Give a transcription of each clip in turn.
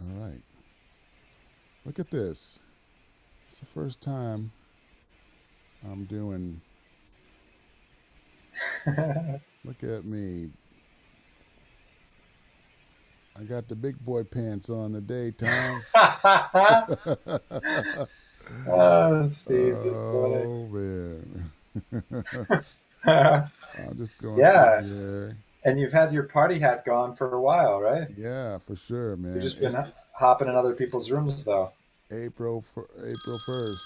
All right. Look at this. It's the first time I'm doing. Look at me. I got the big boy pants on today, Tom. Oh, Steve, that's funny. Oh man. I'm just going through Yeah, here. and you've had your party hat gone for a while, right? Yeah, for sure, You've man. just been hopping in other people's rooms, though. April 1st.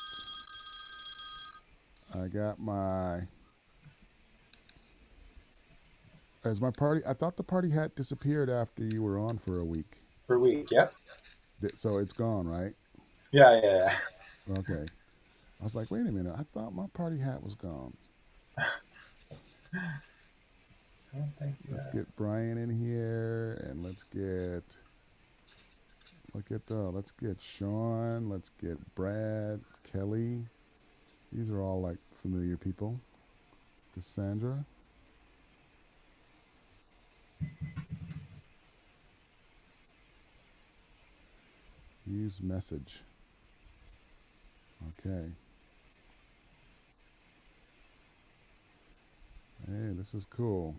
I got my as my party. I thought the party hat disappeared after you were on for a week. Per week. Yep. So it's gone, right? Yeah, yeah, Okay. I was like, wait a minute. I thought my party hat was gone. yeah. I don't think you Let's get Brian in here, and let's get Sean. Let's get Brad, Kelly. These are all like familiar people. Cassandra. Use message. Okay. Hey, this is cool.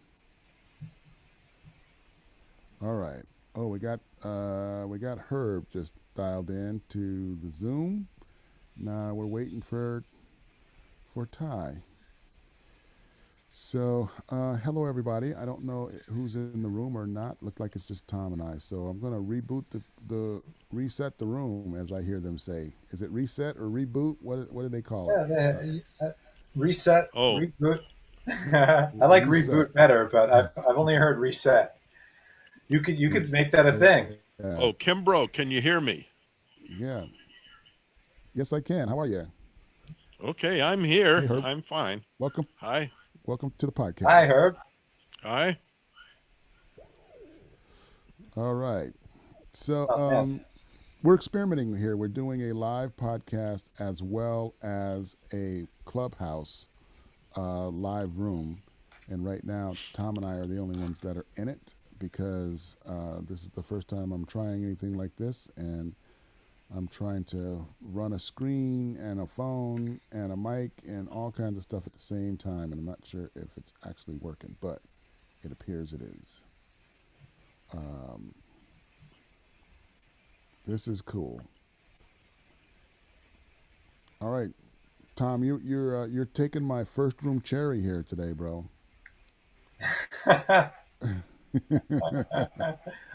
All right. Oh, we got Herb just dialed in to the Zoom. Now we're waiting for Ty. So, hello everybody. I don't know who's in the room or not. Look like it's just Tom and I. So I'm gonna reboot the reset the room, as I hear them say. Is it reset or reboot? What do they call it? yeah, reset, Oh, reboot. I like Reset. reboot better, but I've only heard reset. You could make that a thing. Yeah. oh, Kimbro, can you hear me? Yeah. Yes, I can. How are you? Okay, I'm Hey, here. Herb. I'm fine. Welcome. Hi. Welcome to the Hi, podcast. Herb. Hi. All right. So, Oh man. we're experimenting here. We're doing a live podcast as well as a clubhouse live room. And right now, Tom and I are the only ones that are in it because this is the first time I'm trying anything like this. And I'm trying to run a screen and a phone and a mic and all kinds of stuff at the same time. And I'm not sure if it's actually working, but it appears it is. Um, this is cool. All right, Tom, you're taking my first room cherry here today, bro.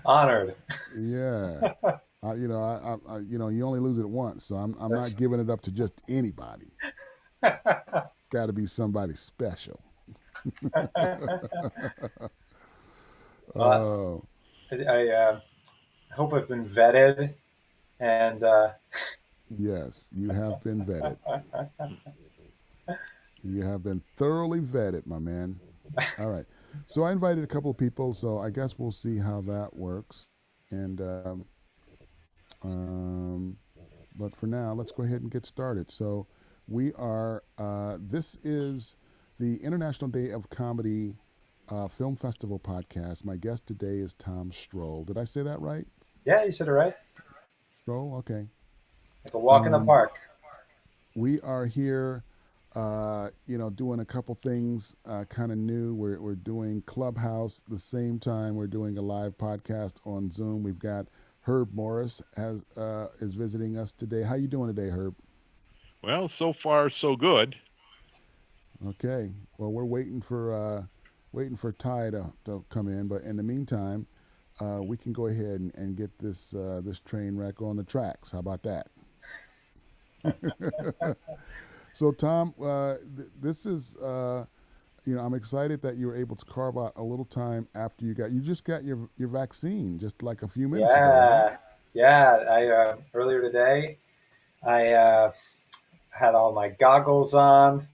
Honored. Yeah. You only lose it once, so I'm That's not giving it up to just anybody. Got to be somebody special. uh, Oh, I hope I've been vetted, and yes, you have been vetted. You have been thoroughly vetted, my man. All right. So I invited a couple of people, so I guess we'll see how that works. And um, but for now, let's go ahead and get started. So we are. This is the International Day of Comedy Film Festival podcast. My guest today is Tom Stroll. Did I say that right? yeah, you said it right. Stroll. Okay. Like a walk in the Um, park. we are here, doing a couple things kind of new. We're doing Clubhouse the same time we're doing a live podcast on Zoom. We've got Herb Morris has is visiting us today. How you doing today, Herb? Well, so far so good. Okay. Well, we're waiting for Ty to come in, but in the meantime, we can go ahead and get this train wreck on the tracks. How about that? So, Tom, this is I'm excited that you were able to carve out a little time after you just got your vaccine just like a few minutes ago, right? Yeah, yeah. I earlier today, I had all my goggles on.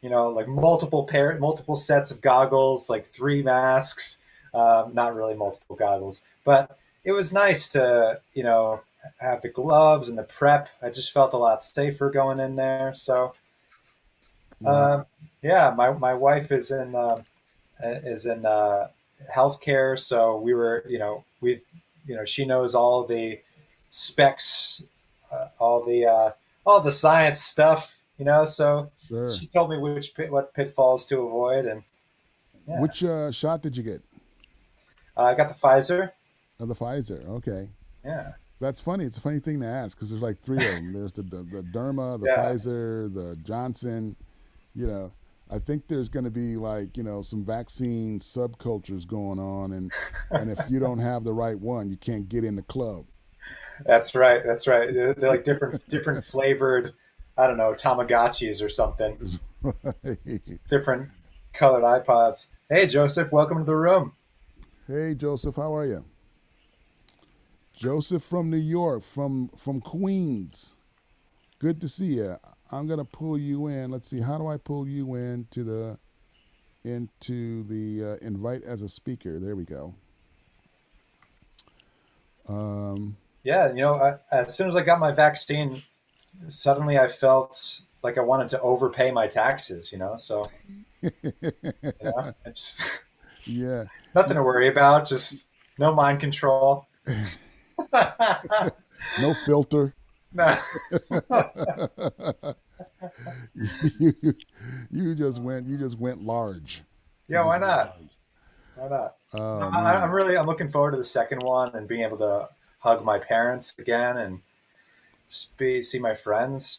Like multiple sets of goggles, like three masks. Not really multiple goggles, but it was nice to have the gloves and the prep. I just felt a lot safer going in there. So Right. um, yeah, my wife is in healthcare, so we were, she knows all the specs, all the science stuff, So Sure. she told me what pitfalls to avoid, and yeah, Which shot did you get? I got the Pfizer. The Pfizer. Okay. Yeah, That's funny. It's a funny thing to ask because there's like three of them. There's the Derma, the yeah. Pfizer, the Johnson. You know, I think there's going to be like some vaccine subcultures going on, and if you don't have the right one, you can't get in the club. That's right. That's right. They're like different flavored, I don't know, Tamagotchis or something. Right. Different colored iPods. Hey, Joseph, welcome to the room. Hey, Joseph, how are you? Joseph from New York, from Queens. Good to see you. I'm gonna pull you in. Let's see. How do I pull you into the invite as a speaker? There we go. Um, Yeah, as soon as I got my vaccine, suddenly I felt like I wanted to overpay my taxes. So it's yeah. nothing to worry about. Just no mind control. No filter. No. you, you just went large. You Yeah, just why went not? large. Why not? Oh man. I'm looking forward to the second one and being able to hug my parents again and see my friends.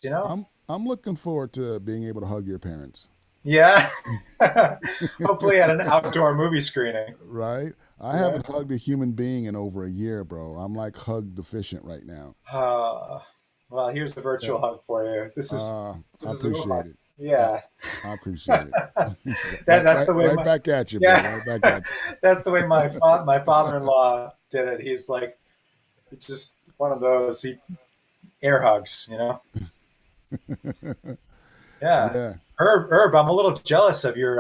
I'm looking forward to being able to hug your parents. Yeah. Hopefully at an outdoor movie screening. Right? I Yeah. haven't hugged a human being in over a year, bro. I'm like hug deficient right now. Uh, well, here's the Yeah. virtual hug for you. I This is a appreciate it. I, yeah. I appreciate it. That's the way Right back at you, bro. yeah. Right back at That's the way my father-in-law did it. He's like just one of those air hugs. you. Yeah. Yeah. Herb, I'm a little jealous of your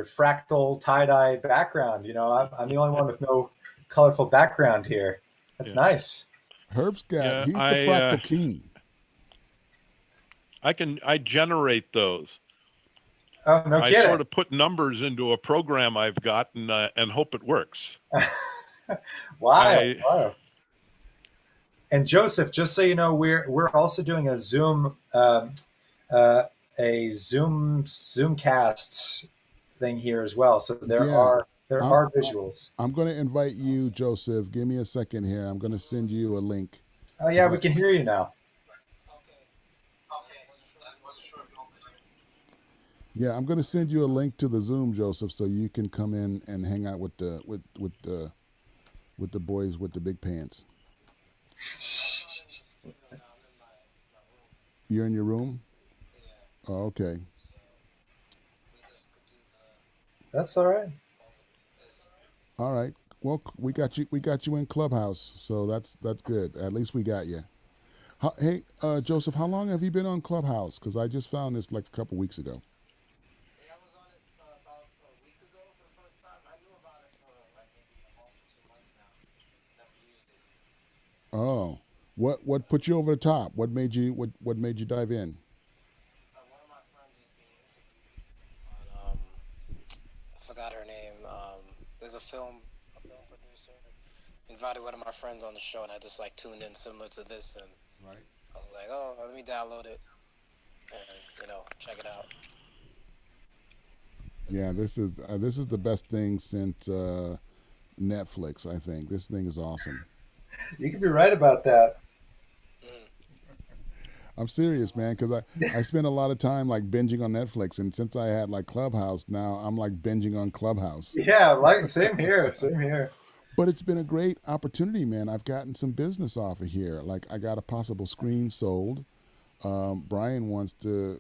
fractal tie-dye background. I'm the only one with no colorful background here. That's Yeah. nice. Herb's got, Yeah, he's the I fractal king. I generate those. Oh, no I kidding. sort of put numbers into a program I've got and hope it works. Wow. Wow. And Joseph, just so you know, we're also doing a uh, Zoomcast thing here as well. So there Yeah. I'm, are visuals. I'm going to invite you, Joseph. Give me a second here. I'm going to send you a link. Oh yeah, 'Cause we can hear you now. Yeah, I'm going to send you a link to the Zoom, Joseph, so you can come in and hang out with the boys with the big pants. You're in your room? Oh, okay. That's all right. All right. Well, we got you in Clubhouse, so that's good. At least we got you. Hey, Joseph, how long have you been on Clubhouse? Because I just found this like a couple weeks ago. I was on it about a week ago for the first time. I knew about it for like maybe a month or 2 months now. Never used it. Oh, what put you over the top? What made you dive in? One of my friends is being interviewed on I forgot her name. There's a film producer invited one of my friends on the show, and I just like tuned in similar to this, and Right. I was like, oh, let me download it and check it out. Yeah, this is the best thing since Netflix. I think this thing is awesome. You could be right about that. I'm serious, man, because I spend a lot of time like binging on Netflix, and since I had like Clubhouse, now I'm like binging on Clubhouse. Yeah, like same here. Same here. But it's been a great opportunity, man. I've gotten some business off of here. Like I got a possible screen sold. Brian wants to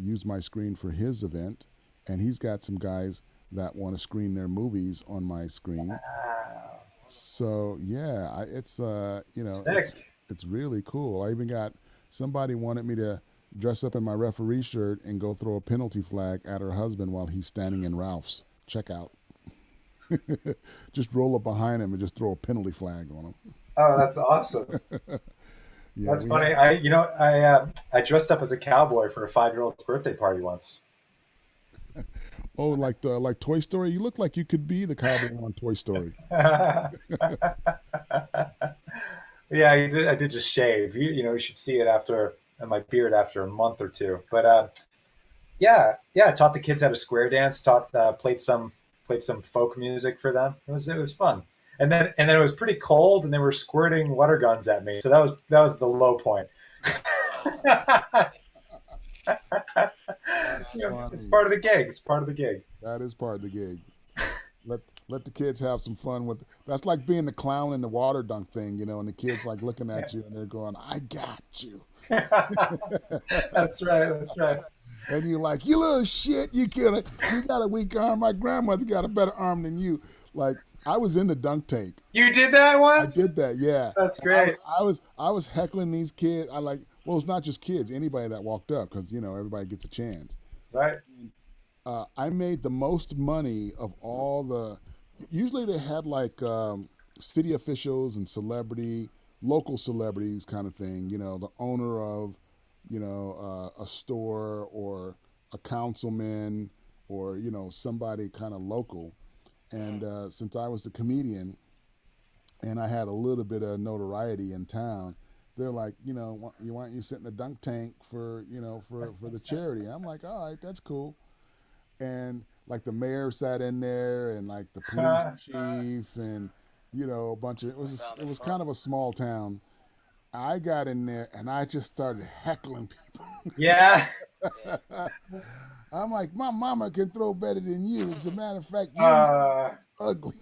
use my screen for his event, and he's got some guys that want to screen their movies on my screen. Wow. So yeah, it's Sick. it's really cool. I even got somebody wanted me to dress up in my referee shirt and go throw a penalty flag at her husband while he's standing in Ralph's checkout. Just roll up behind him and just throw a penalty flag on him. Oh, that's awesome. Yeah, That's funny. I dressed up as a cowboy for a 5-year-old's birthday party once. Oh, like Toy Story. You look like you could be the cowboy on Toy Story. Yeah, I did just shave. You should see it after my beard after a month or two. But yeah. I taught the kids how to square dance. Played some folk music for them. It was fun. And then it was pretty cold, and they were squirting water guns at me. So that was the low point. That's It's funny. part of the gig. It's part of the gig. That is part of the gig. Let the kids have some fun with. That's like being the clown in the water dunk thing, and the kids like looking at you and they're going, "I got you," That's right. That's right. and you're like, "You little shit, you got a weak arm. My grandmother got a better arm than you." Like I was in the dunk tank. You did that I once? did that, yeah. That's And great. I was heckling these kids. Well, it's not just kids, anybody that walked up, because everybody gets a chance. Right. I made the most money of all the. Usually they had like city officials and local celebrities kind of thing. The owner of, a store or a councilman or somebody kind of local. And since I was the comedian and I had a little bit of notoriety in town, they're like, why don't you sit in the dunk tank for for the charity? I'm like, all right, that's cool. And like the mayor sat in there and like the police chief and a bunch of it Sounded was fun. kind of a small town. I got in there and I just started heckling people. Yeah. Yeah. I'm like, my mama can throw better than you. As a matter of fact, your mom Uh, ugly.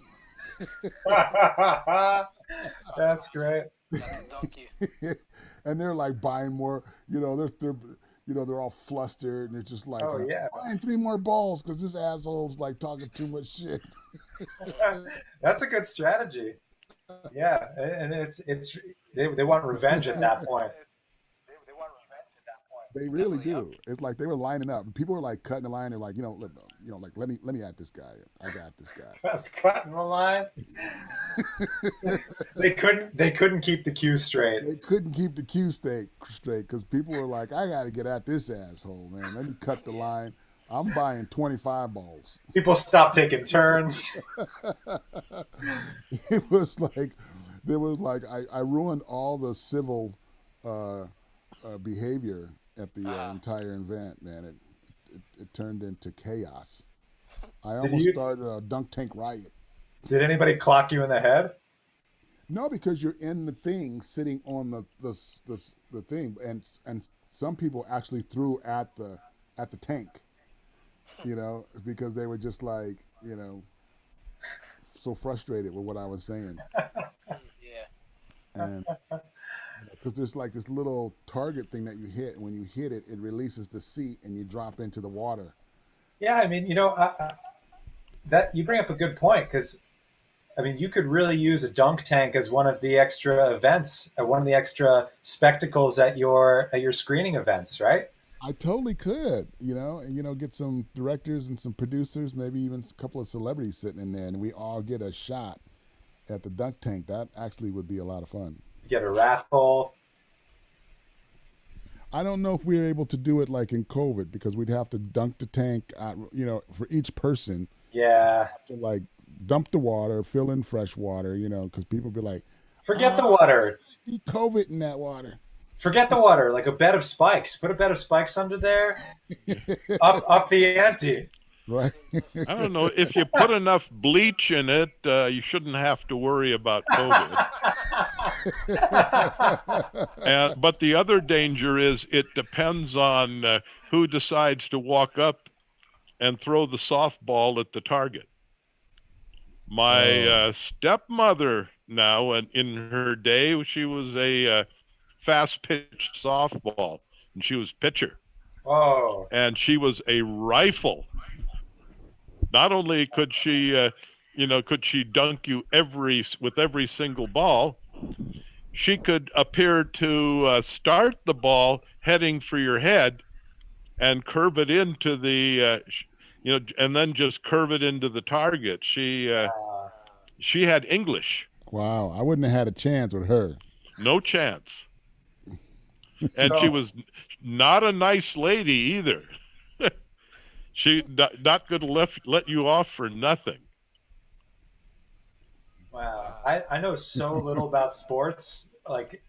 that's great. Got to dunk you. And they're like buying more. They're all flustered and it's just like Oh yeah. buying three more balls because this asshole's like talking too much shit. That's a good strategy. Yeah, and they want revenge at that point. They really Definitely. Yep. do. It's like they were lining up. People were like cutting the line. They're like, like let me at this guy. I got this guy. Cutting the line. They couldn't keep the queue straight. They couldn't keep the queue straight because people were like, I got to get at this asshole, man. Let me cut the line. I'm buying 25 balls. People stopped taking turns. It was like there was like I ruined all the civil uh, behavior at the Ah, entire event, man. It turned into chaos. I Did almost you? started a dunk tank riot. Did anybody clock you in the head? No, because you're in the thing, sitting on the thing, and some people actually threw at the tank, because they were just like, so frustrated with what I was saying, yeah. and because there's like this little target thing that you hit, and when you hit it, it releases the seat, and you drop into the water. Yeah, I mean, that you bring up a good point because I mean, you could really use a dunk tank as one of the extra events, one of the extra spectacles at your screening events, right? I totally could, and get some directors and some producers, maybe even a couple of celebrities sitting in there, and we all get a shot at the dunk tank. That actually would be a lot of fun. You get a raffle. I don't know if we were able to do it like in COVID because we'd have to dunk the tank, for each person Yeah. to like dump the water, fill in fresh water, because people be like, Forget the ah, water. eat COVID in that water. Forget the water. Like a bed of spikes. Put a bed of spikes under there. Up the ante. Right? I don't know. If you put enough bleach in it, you shouldn't have to worry about COVID. But the other danger is it depends on who decides to walk up and throw the softball at the target. My Oh, stepmother now, and in her day, she was a fast pitch softball, and she was pitcher, Oh, and she was a rifle. Not only could she dunk you with every single ball, she could appear to start the ball heading for your head and curve it into and then just curve it into the target. uh, She had English, wow. I wouldn't have had a chance with her. no chance, and she so was not a nice lady either. She not going to let you off for nothing. wow. I know so little about sports, like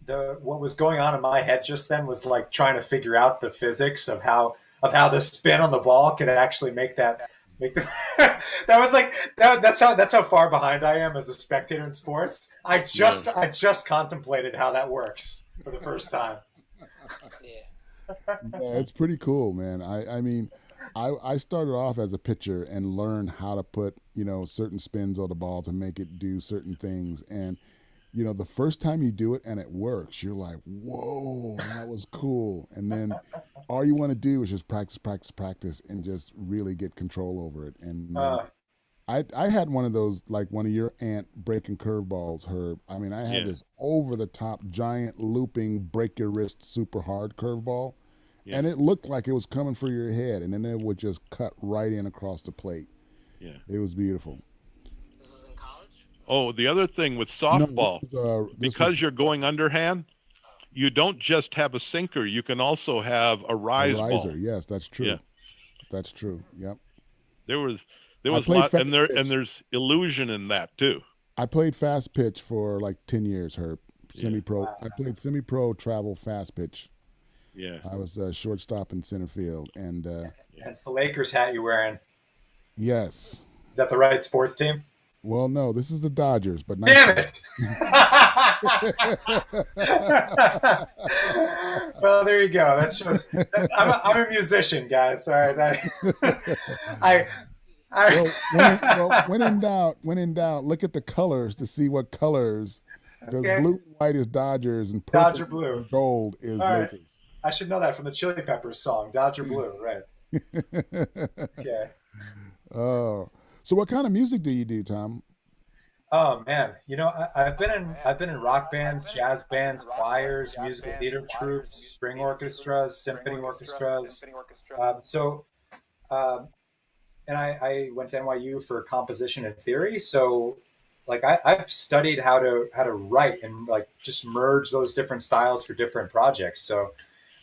the what was going on in my head just then was like trying to figure out the physics of how the spin on the ball could actually make the that was like that's how far behind I am as a spectator in sports. Yeah. I just contemplated how that works for the first time. Yeah. Yeah, it's pretty cool, man. I mean, I started off as a pitcher and learned how to put, certain spins on the ball to make it do certain things. And, the first time you do it and it works, you're like, whoa, that was cool. And then all you want to do is just practice, practice, practice, and just really get control over it. And Uh, I had one of those, like one of your ant breaking curveballs, Herb. I mean, I had Yeah. this over the top, giant, looping, break your wrist, super hard curveball. Yeah. And it looked like it was coming for your head, and then it would just cut right in across the plate. Yeah. It was beautiful. This is in college? Oh, the other thing with No, softball, this because was you're going underhand, you don't just have a sinker. You can also have a a rise riser. ball. Yes, that's true. Yeah. That's true. Yep. There was I a played lot, fast pitch. there's illusion in that too. I played fast pitch for like 10 years, Herb. Yeah. Semi-pro. I played semi-pro travel fast pitch. Yeah. I was a shortstop in center field, and That's the Lakers hat you're wearing. yes. Is that the right sports team? Well, no, this is the Dodgers, but Damn it! Well, there you go. That shows. I'm a musician, guys. All right. When in doubt, look at the colors to see what colors. Because Okay. blue and white is Dodgers, and purple Dodger blue. and gold is All right. Lakers. I should know that from the Chili Peppers song, Dodger Blue. Right. Okay. Oh, so what kind of music do you do, Tom? Oh man, I've been in rock bands, jazz bands, choirs, musical theater troupes, string orchestras, symphony orchestras. So, um, and I went to NYU for composition and theory. So, like I've studied how to write and like just merge those different styles for different projects. So,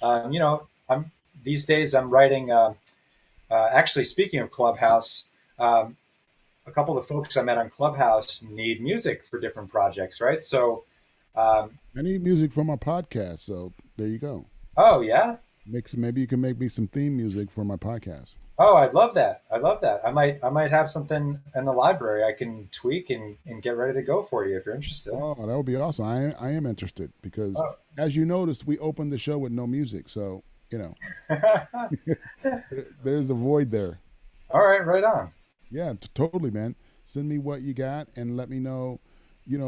I'm these days I'm writing. Actually, speaking of Clubhouse. A couple of the folks I met on Clubhouse need music for different projects, right? So, um, I need music for my podcast, so there you go. oh yeah, Maybe you can make me some theme music for my podcast. oh I'd love that. I love that. I might have something in the library I can tweak and get ready to go for you if you're interested. Oh, that would be awesome. I am interested because, Oh. as you noticed, we opened the show with no music, so there's a void there. All right, right on. Yeah, totally, man. Send me what you got and let me know,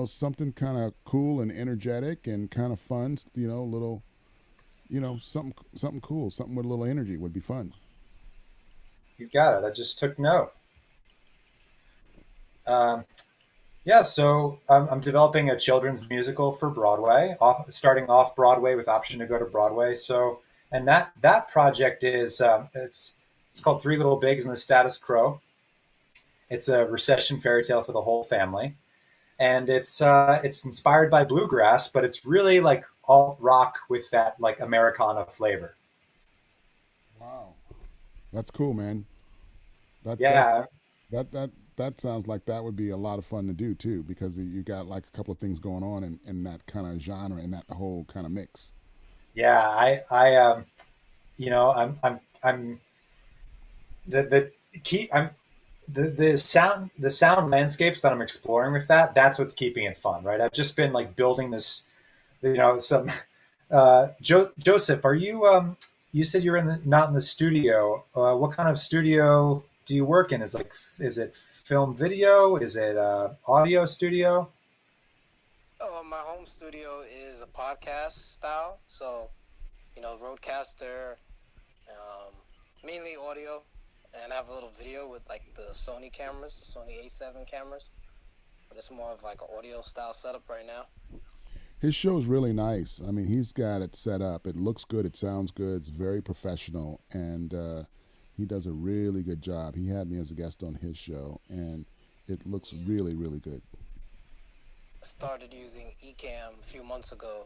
something kind of cool and energetic and kind of fun, little, something cool, something with a little energy would be fun. You got it. I just took note. Um, yeah, so I'm developing a children's musical for Broadway, starting off Broadway with option to go to Broadway. So, and that project is it's called Three Little Pigs and the Status Quo. It's a recession fairy tale for the whole family, and it's inspired by bluegrass, but it's really like alt rock with that like Americana flavor. Wow, that's cool, man. That Yeah, that sounds like that would be a lot of fun to do too, because you got like a couple of things going on in that kind of genre and that whole kind of mix. yeah. I'm the key. The sound landscapes that I'm exploring with that's what's keeping it fun, right? I've just been like building this, some Joseph, are you you said you're not in the studio. What kind of studio do you work in? Is it film video? Is it audio studio? Oh, my home studio is a podcast style, so Roadcaster, mainly audio, and I have a little video with like the Sony cameras, the Sony A7 cameras, but it's more of like an audio style setup right now. His show's really nice. I mean, he's got it set up. It looks good. It sounds good. It's very professional, and he does a really good job. He had me as a guest on his show, and it looks really, really good. I started using Ecamm a few months ago.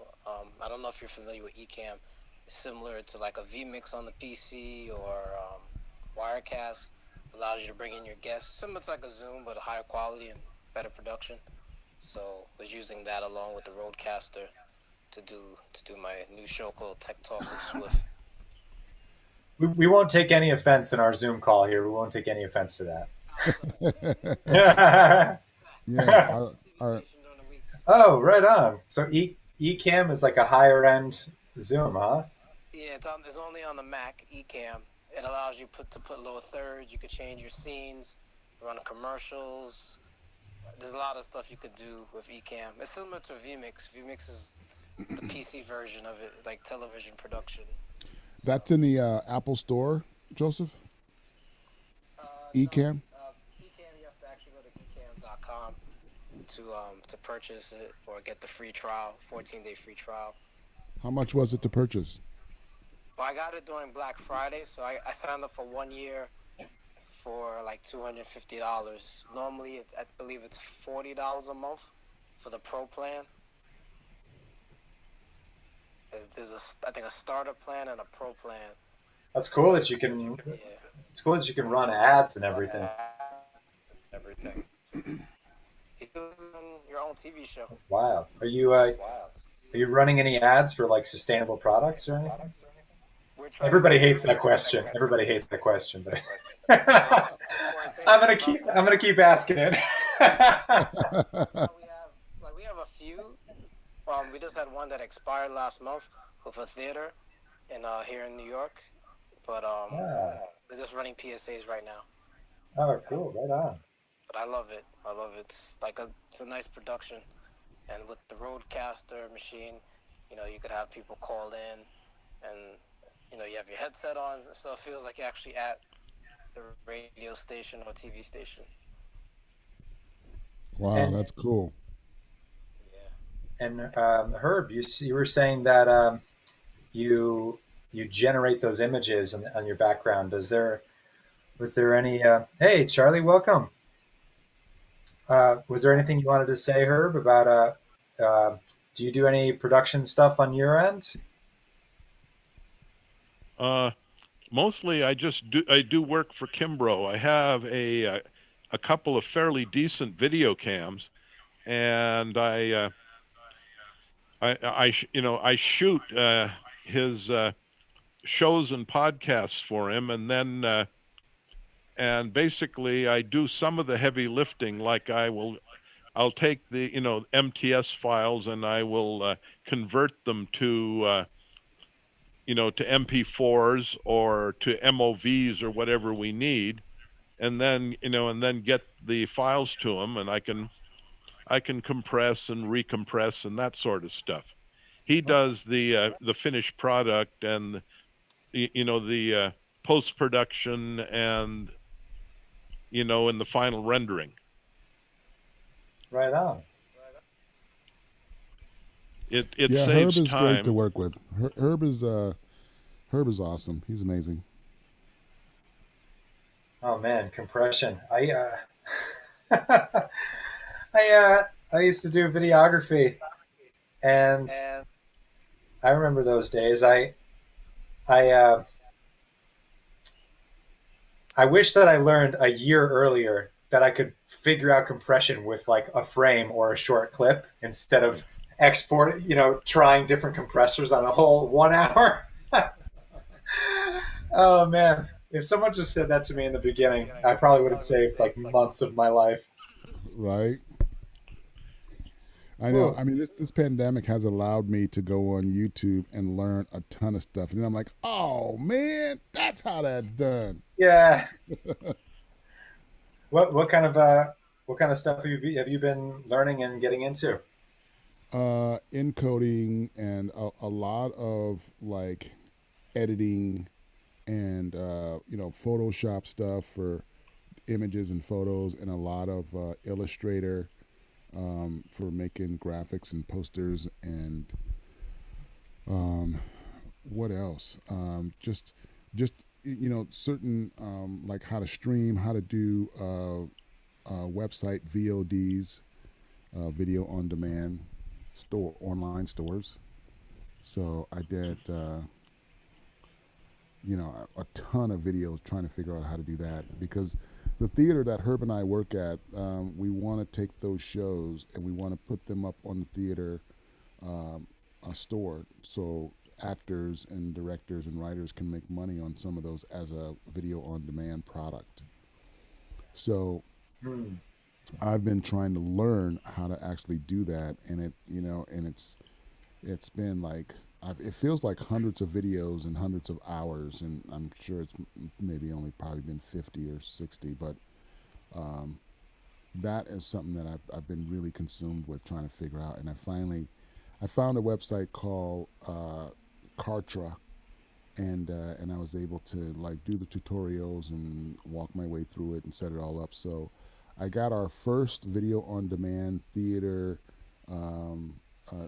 I don't know if you're familiar with Ecamm. It's similar to like a vMix on the PC or Wirecast. Allows you to bring in your guests. Similar to like a Zoom, but a higher quality and better production. So I was using that along with the Roadcaster to do my new show called Tech Talk with Swift. We won't take any offense in our Zoom call here. We won't take any offense to Yes, that. TV our station during the week. Oh, right on. So Ecamm is like a higher end Zoom, huh? Yeah, it's only on the Mac Ecamm. It allows you to put lower thirds. You could change your scenes, run commercials. There's a lot of stuff you could do with Ecamm. It's similar to VMix. VMix is the PC version of it, like television production. So that's in the Apple Store, Joseph. no, Ecamm. Ecamm, you have to actually go to ecamm.com to purchase it or get the free trial, 14-day free trial. How much was it to purchase? Well, I got it during Black Friday, so I signed up for 1 year for like $250. Normally, I believe it's $40 a month for the pro plan. There's I think a starter plan and a pro plan. That's cool that you can. Yeah. It's cool that you can run ads and everything. Everything. It was your own TV show. Wow. Wild. Are you running any ads for like sustainable products or anything? We're trying to Everybody get hates that question. Everybody hates that question, but I'm gonna keep asking it. We have a few. We just had one that expired last month with a theater in here in New York, but Yeah. we're just running PSAs right now. Oh, cool. Right on. But I love it. I love it. It's a nice production, and with the Roadcaster machine, you could have people call in, and you have your headset on, so it feels like you're actually at the radio station or TV station. Wow, And that's cool. Yeah. and Herb, you were saying that you you generate those images on your background. Was there any? Hey, Charlie, welcome. Was there anything you wanted to say, Herb, about do you do any production stuff on your end? Uh, Mostly, I do work for Kimbrough. I have a couple of fairly decent video cams, and I shoot his shows and podcasts for him, and then and basically I do some of the heavy lifting. Like I'll take the MTS files and I will convert them to MP4s or to MOVs or whatever we need, and then get the files to them, and I can compress and recompress and that sort of stuff. He does the finished product and the post production and in the final rendering. Right on. It Yeah, Herb saves is great to time. work with. Herb is awesome. He's amazing. Oh man, compression. I used to do videography, and And I remember those days. I I wish that I learned a year earlier that I could figure out compression with like a frame or a short clip instead of trying different compressors on a whole 1 hour. Oh man, if someone just said that to me in the beginning, I probably would have saved like months of my life. Right? I know. Whew. I mean, this pandemic has allowed me to go on YouTube and learn a ton of stuff, and then I'm like, oh man, that's how that's done. Yeah. What kind of stuff have you been learning and getting into? Encoding and a lot of like editing and Photoshop stuff for images and photos, and a lot of Illustrator for making graphics and posters and what else? Just certain like how to stream, how to do website VODs, video on demand store online stores. So I did a ton of videos trying to figure out how to do that because the theater that Herb and I work at, we want to take those shows and we want to put them up on the theater a store, so actors and directors and writers can make money on some of those as a video on demand product. So Hmm. I've been trying to learn how to actually do that, and it's been like it feels like hundreds of videos and hundreds of hours, and I'm sure it's maybe only probably been 50 or 60, but um, that is something that I've been really consumed with trying to figure out, and I found a website called Kartra, and I was able to like do the tutorials and walk my way through it and set it all up. So I got our first video on demand theater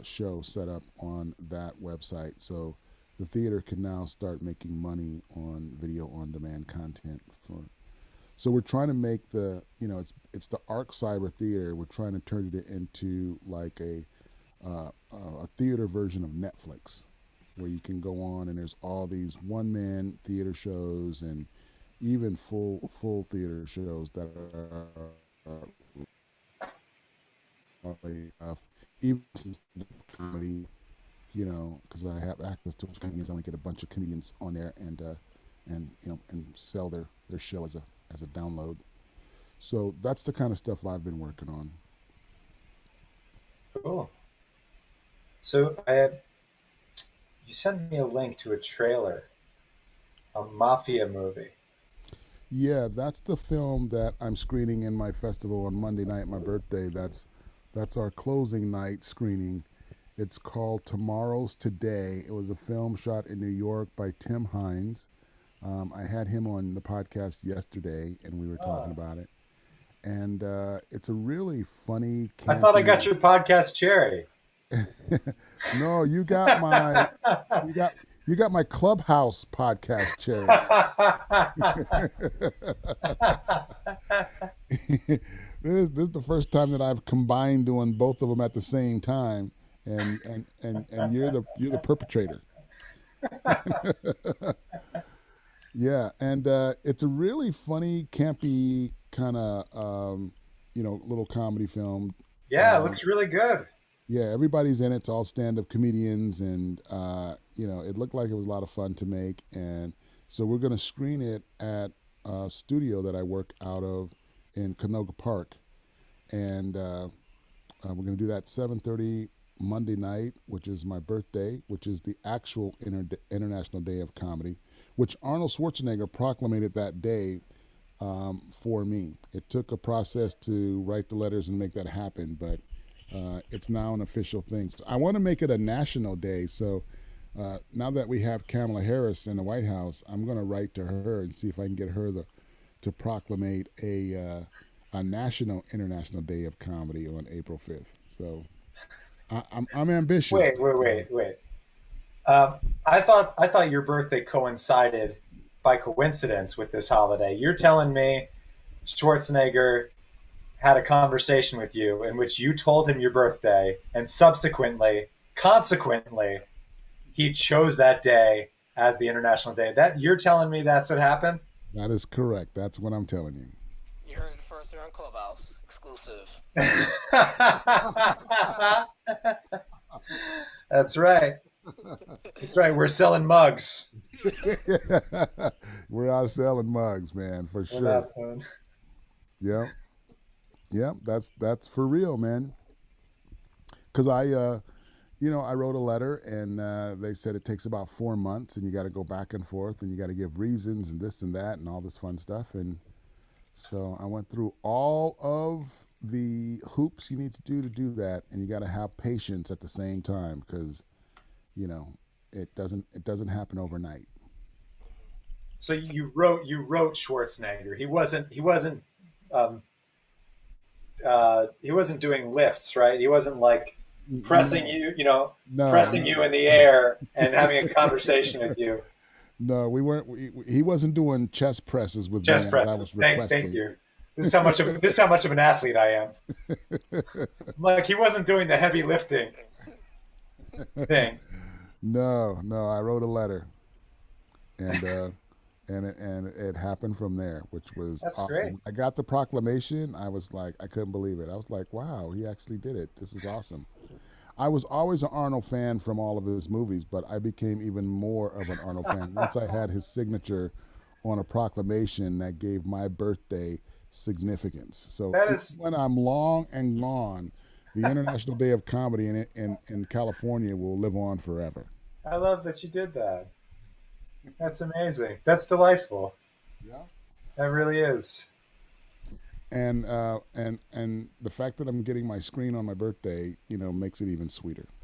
show set up on that website. So the theater can now start making money on video on demand content for. So we're trying to make it's the Arc Cyber Theater. We're trying to turn it into like a theater version of Netflix, where you can go on and there's all these one man theater shows and even full theater shows that are even comedy, because I have access to those comedians. I want to get a bunch of comedians on there and sell their show as a download. So that's the kind of stuff I've been working on. Cool. So you sent me a link to a trailer, a mafia movie. Yeah, that's the film that I'm screening in my festival on Monday night, my birthday. That's our closing night screening. It's called Tomorrow's Today. It was a film shot in New York by Tim Hines. I had him on the podcast yesterday, and we were talking about it. And it's a really funny, I thought I got campy. your podcast cherry. No, you got my Clubhouse podcast cherry. This is the first time that I've combined doing both of them at the same time, and you're the perpetrator. Yeah, and it's a really funny, campy kind of little comedy film. Yeah, it Um, looks really good. yeah, everybody's in it. It's all stand-up comedians, and it looked like it was a lot of fun to make. And so we're going to screen it at a studio that I work out of in Canoga Park, and we're going to do that 7:30 Monday night, which is my birthday, which is the actual International Day of Comedy, which Arnold Schwarzenegger proclaimed that day for me. It took a process to write the letters and make that happen, but it's now an official thing. So I want to make it a national day. So now that we have Kamala Harris in the White House, I'm going to write to her and see if I can get her to proclamate a national International Day of Comedy on April 5th. So I'm ambitious. Wait. I thought your birthday coincided by coincidence with this holiday. You're telling me Schwarzenegger had a conversation with you in which you told him your birthday, and consequently, he chose that day as the International Day. That you're telling me that's what happened? That is correct. That's what I'm telling you. You heard it first here on Clubhouse. Exclusive. That's right. That's right. We're selling mugs. We're out selling mugs, man, for We're sure. not selling. Yeah, yeah, that's for real, man. Because I wrote a letter, and they said it takes about 4 months, and you got to go back and forth, and you got to give reasons and this and that and all this fun stuff. And so I went through all of the hoops you need to do that, and you got to have patience at the same time, because it doesn't happen overnight. So you wrote Schwarzenegger. Um, he wasn't doing lifts, right? He wasn't like pressing pressing No, you in the air and having a conversation with you. no, we weren't. He wasn't doing chest presses with me Chest as I presses. was Thank requesting. you. This is how much of an athlete I am. Like he wasn't doing the heavy lifting thing. No, I wrote a letter, and and it happened from there, which was That's great. awesome. I got the proclamation. I was like, I couldn't believe it. I was like, wow, he actually did it. This is awesome. I was always an Arnold fan from all of his movies, but I became even more of an Arnold fan once I had his signature on a proclamation that gave my birthday significance. So That even is, when I'm long and gone, the International Day of Comedy in California will live on forever. I love that you did that. That's amazing. That's delightful. Yeah. That really is. And the fact that I'm getting my screen on my birthday, makes it even sweeter.